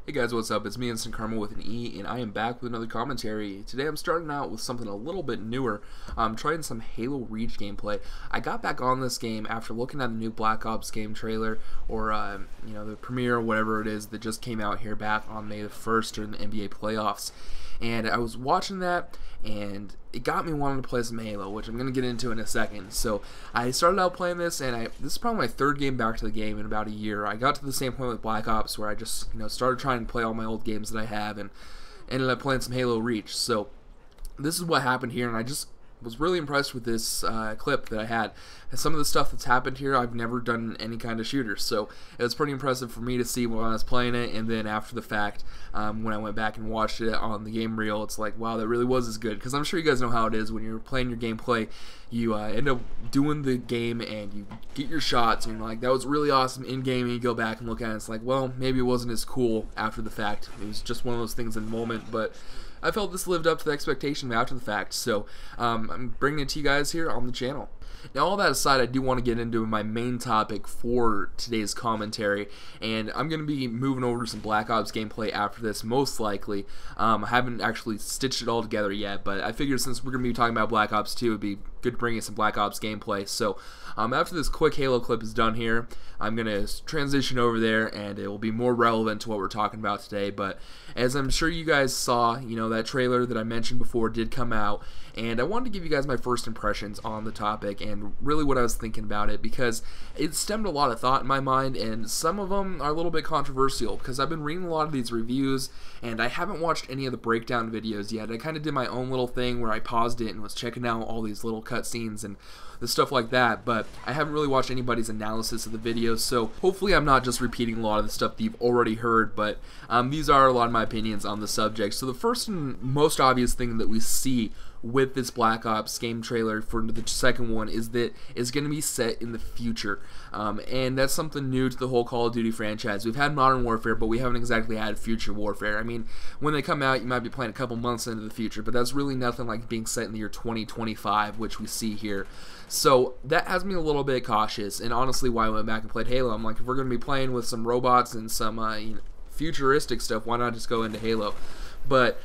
Hey guys, what's up? It's me, Instant Karma with an E, and I am back with another commentary. Today I'm starting out with something a little bit newer. I'm trying some Halo Reach gameplay. I got back on this game after looking at the new Black Ops game trailer, or the premiere, or whatever it is that just came out here back on May the 1st during the NBA playoffs. And I was watching that, and it got me wanting to play some Halo, which I'm going to get into in a second. So I started out playing this, and this is probably my third game back to the game in about a year. I got to the same point with Black Ops where I just started trying to play all my old games that I have, and ended up playing some Halo Reach. So this is what happened here, and I just was really impressed with this clip that I had. And some of the stuff that's happened here, I've never done any kind of shooter, so it was pretty impressive for me to see when I was playing it, and then after the fact, when I went back and watched it on the game reel, it's like, wow, that really was as good, because I'm sure you guys know how it is when you're playing your gameplay. You end up doing the game, and you get your shots, and you're like, that was really awesome in-game, and you go back and look at it, and it's like, well, maybe it wasn't as cool after the fact. It was just one of those things in the moment, but I felt this lived up to the expectation after the fact, so I'm bringing it to you guys here on the channel. Now, all that aside, I do want to get into my main topic for today's commentary, and I'm going to be moving over to some Black Ops gameplay after this, most likely. I haven't actually stitched it all together yet, but I figured since we're going to be talking about Black Ops 2, it would be good to bring in some Black Ops gameplay. So after this quick Halo clip is done here, I'm going to transition over there, and it will be more relevant to what we're talking about today. But as I'm sure you guys saw, that trailer that I mentioned before did come out, and I wanted to give you guys my first impressions on the topic and really what I was thinking about it, because it stemmed a lot of thought in my mind, and some of them are a little bit controversial because I've been reading a lot of these reviews, and I haven't watched any of the breakdown videos yet. I kind of did my own little thing where I paused it and was checking out all these little cutscenes and the stuff like that, but I haven't really watched anybody's analysis of the videos, so hopefully I'm not just repeating a lot of the stuff that you've already heard, but these are a lot of my opinions on the subject. So the first and most obvious thing that we see with this Black Ops game trailer for the second one is that it's going to be set in the future, and that's something new to the whole Call of Duty franchise. We've had Modern Warfare, but we haven't exactly had Future Warfare. I mean, when they come out, you might be playing a couple months into the future, but that's really nothing like being set in the year 2025, which we see here. So that has me a little bit cautious, and honestly why I went back and played Halo. I'm like, if we're going to be playing with some robots and some futuristic stuff, why not just go into Halo? But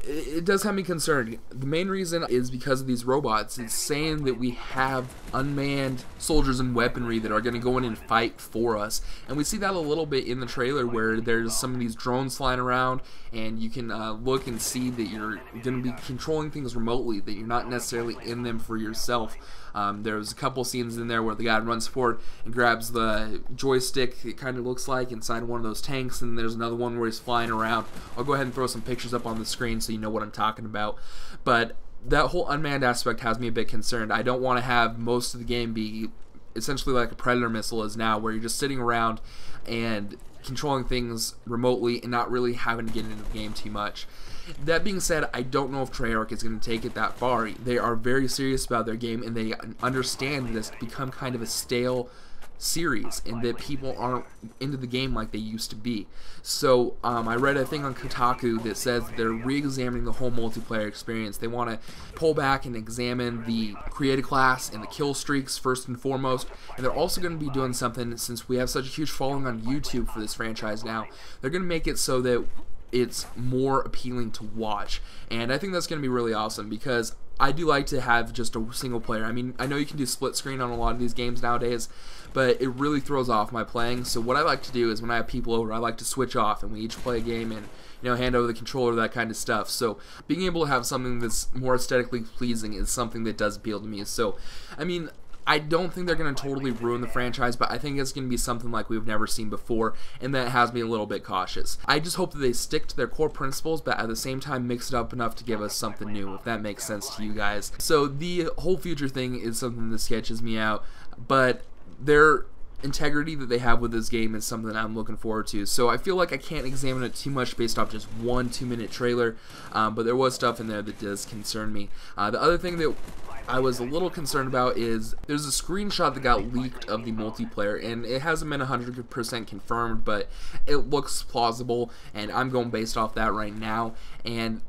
it does have me concerned. The main reason is because of these robots. It's saying that we have unmanned soldiers and weaponry that are going to go in and fight for us. And we see that a little bit in the trailer where there's some of these drones flying around, and you can look and see that you're going to be controlling things remotely, that you're not necessarily in them for yourself. There's a couple scenes in there where the guy runs forward and grabs the joystick, it kind of looks like, inside one of those tanks, and there's another one where he's flying around. I'll go ahead and throw some pictures up on the screen so you know what I'm talking about. But that whole unmanned aspect has me a bit concerned. I don't want to have most of the game be essentially like a Predator missile is now, where you're just sitting around and controlling things remotely and not really having to get into the game too much. That being said, I don't know if Treyarch is going to take it that far. They are very serious about their game, and they understand that it's become kind of a stale series and that people aren't into the game like they used to be. So I read a thing on Kotaku that says they're re-examining the whole multiplayer experience. They want to pull back and examine the creative class and the kill streaks first and foremost, and they're also going to be doing something, since we have such a huge following on YouTube for this franchise now, they're going to make it so that it's more appealing to watch. And I think that's going to be really awesome, because I do like to have just a single player. I mean, I know you can do split screen on a lot of these games nowadays, but it really throws off my playing. So what I like to do is when I have people over, I like to switch off and we each play a game and hand over the controller, that kind of stuff. So being able to have something that's more aesthetically pleasing is something that does appeal to me. So I mean, I don't think they're going to totally ruin the franchise, but I think it's going to be something like we've never seen before, and that has me a little bit cautious. I just hope that they stick to their core principles, but at the same time mix it up enough to give us something new, if that makes sense to you guys. So the whole future thing is something that sketches me out, but their integrity that they have with this game is something I'm looking forward to. So I feel like I can't examine it too much based off just one 2-minute trailer, but there was stuff in there that does concern me. The other thing that I was a little concerned about is there's a screenshot that got leaked of the multiplayer, and it hasn't been 100% confirmed, but it looks plausible, and I'm going based off that right now. And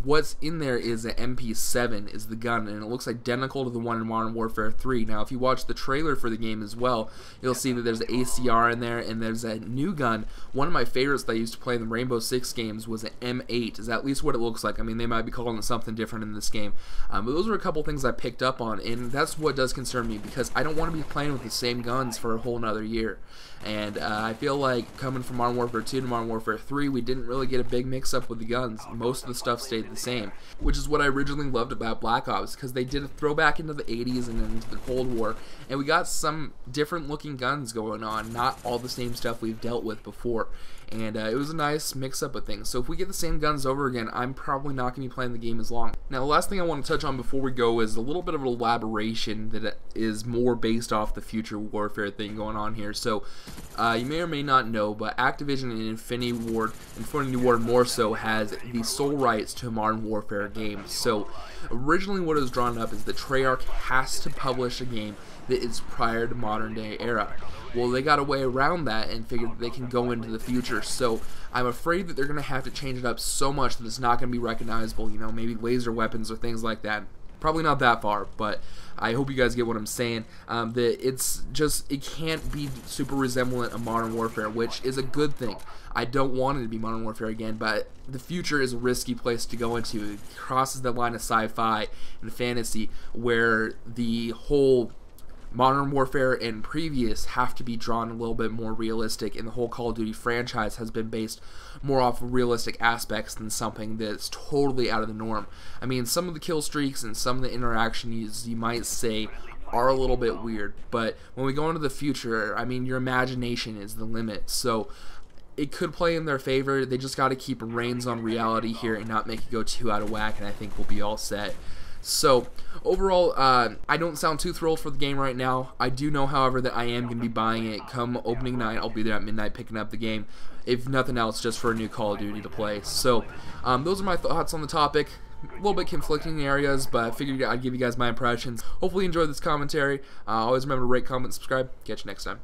what's in there is an MP7 is the gun, and it looks identical to the one in Modern Warfare 3. Now, if you watch the trailer for the game as well, you'll see that there's an ACR in there, and there's a new gun. One of my favorites that I used to play in the Rainbow Six games was an M8, is at least what it looks like. I mean, they might be calling it something different in this game, but those are a couple things I picked up on, and that's what does concern me, because I don't want to be playing with the same guns for a whole nother year. And I feel like coming from Modern Warfare 2 to Modern Warfare 3, we didn't really get a big mix-up with the guns. Most of the stuff stayed the same, which is what I originally loved about Black Ops, because they did a throwback into the 80s and into the Cold War, and we got some different looking guns going on, not all the same stuff we've dealt with before. And it was a nice mix-up of things. So if we get the same guns over again, I'm probably not going to be playing the game as long. Now, the last thing I want to touch on before we go is a little bit of an elaboration that is more based off the Future Warfare thing going on here. So you may or may not know, but Activision and Infinity Ward more so, has the sole rights to Modern Warfare games. So originally what was drawn up is that Treyarch has to publish a game that is prior to modern day era. Well, they got a way around that and figured that they can go into the future. So I'm afraid that they're going to have to change it up so much that it's not going to be recognizable. You know, maybe laser weapons or things like that. Probably not that far, but I hope you guys get what I'm saying. That it can't be super resemblant of Modern Warfare, which is a good thing. I don't want it to be Modern Warfare again, but the future is a risky place to go into. It crosses the line of sci-fi and fantasy, where the whole Modern Warfare and previous have to be drawn a little bit more realistic, and the whole Call of Duty franchise has been based more off of realistic aspects than something that's totally out of the norm. I mean, some of the kill streaks and some of the interactions you might say are a little bit weird, but when we go into the future, I mean, your imagination is the limit. So it could play in their favor. They just got to keep reins on reality here and not make it go too out of whack, and I think we'll be all set. So overall, I don't sound too thrilled for the game right now. I do know, however, that I am going to be buying it come opening night. I'll be there at midnight picking up the game, if nothing else, just for a new Call of Duty to play. So those are my thoughts on the topic. A little bit conflicting areas, but I figured I'd give you guys my impressions. Hopefully you enjoyed this commentary. Always remember to rate, comment, subscribe. Catch you next time.